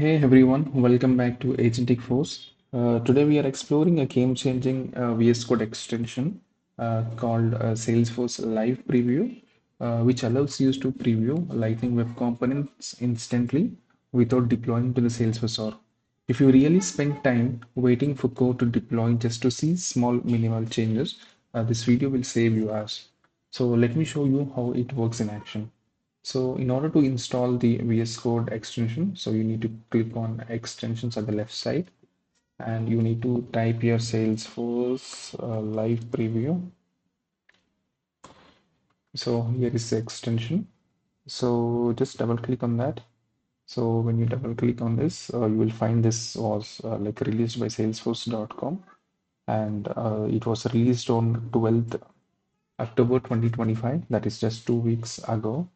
Hey everyone, welcome back to Agentic Force. Today we are exploring a game-changing VS Code extension called Salesforce Live Preview, which allows you to preview Lightning Web Components instantly without deploying to the Salesforce org. If you really spend time waiting for code to deploy just to see small minimal changes, this video will save you hours. So let me show you how it works in action. So in order to install the VS Code extension, so you need to click on extensions at the left side and you need to type your Salesforce live preview. So here is the extension. So just double click on that. So when you double click on this, you will find this was like released by salesforce.com and it was released on 12th October 2025. That is just 2 weeks ago.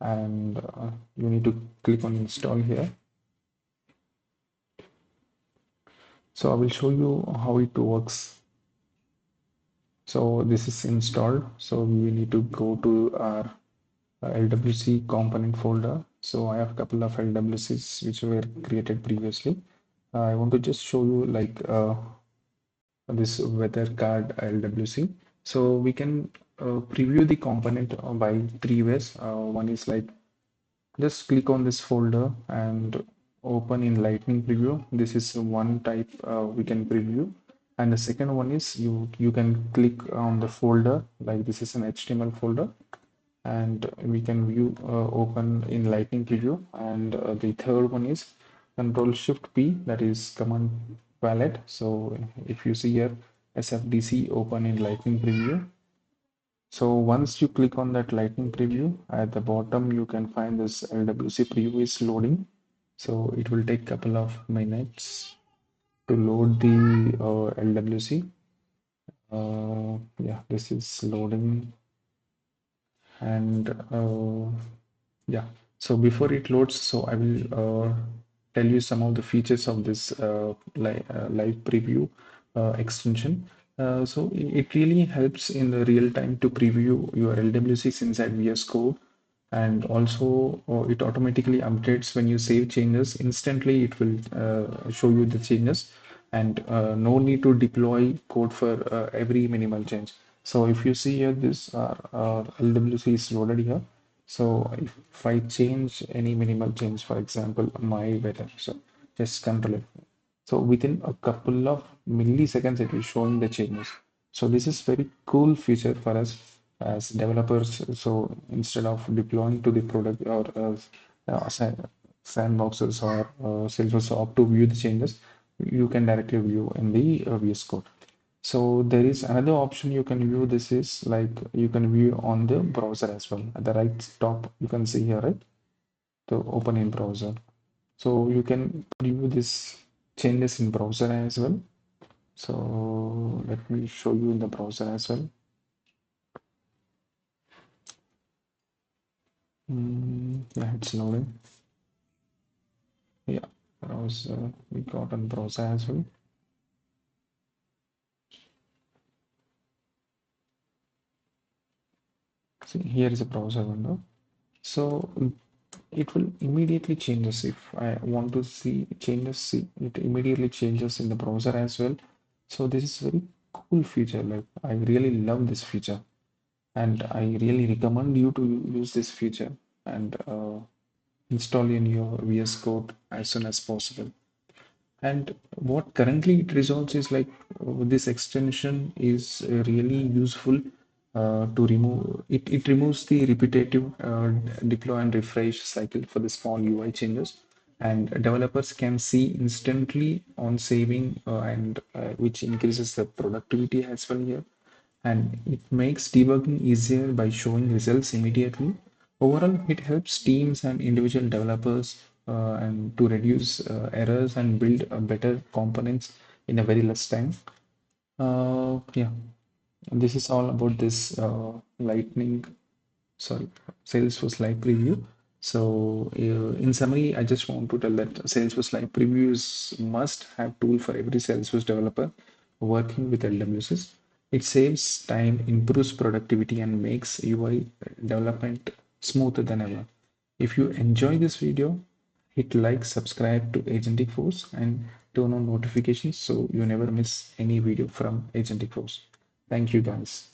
And you need to click on install here. So I will show you how it works. So this is installed. So we need to go to our LWC component folder. So I have a couple of LWCs which were created previously. I want to just show you like this weather card LWC. So we can preview the component by three ways. One is like just click on this folder and open in Lightning Preview. This is one type we can preview. And the second one is you can click on the folder, like this is an HTML folder, and we can view open in Lightning Preview. And the third one is Control Shift P, that is command palette. So if you see here SFDC open in Lightning Preview. So once you click on that Lightning preview, at the bottom you can find this LWC preview is loading. So it will take a couple of minutes to load the LWC. Yeah, this is loading and yeah. So before it loads, so I will tell you some of the features of this live preview extension. So it really helps in the real time to preview your LWCs inside VS Code, and also it automatically updates when you save changes. Instantly, it will show you the changes, and no need to deploy code for every minimal change. So if you see here, this LWC is loaded here. So if I change any minimal change, for example, my weather, so just control it. So within a couple of milliseconds, it will showing the changes. So this is very cool feature for us as developers. So instead of deploying to the product or sandboxes or Salesforce app to view the changes, you can directly view in the VS Code. So there is another option you can view. This is like you can view on the browser as well. At the right top, you can see here, right? To open in browser. So you can preview this changes in browser as well. So let me show you in the browser as well. Yeah, it's loading. Yeah, browser. We got on browser as well. See, here is a browser window. So it will immediately changes if I want to see changes. See, it immediately changes in the browser as well. So this is very cool feature. Like I really love this feature, and I really recommend you to use this feature and install in your VS Code as soon as possible. And what currently it resolves is like this extension is really useful to remove it removes the repetitive deploy and refresh cycle for the small UI changes, and developers can see instantly on saving and which increases the productivity as well here, and it makes debugging easier by showing results immediately. Overall, it helps teams and individual developers and to reduce errors and build better components in a very less time. Yeah, this is all about this Lightning, sorry, Salesforce Live Preview. So, in summary, I just want to tell that Salesforce Live Preview is must-have tool for every Salesforce developer working with LWCs. It saves time, improves productivity, and makes UI development smoother than ever. If you enjoy this video, Hit like, subscribe to Agentic Force, and turn on notifications so you never miss any video from Agentic Force. Thank you guys.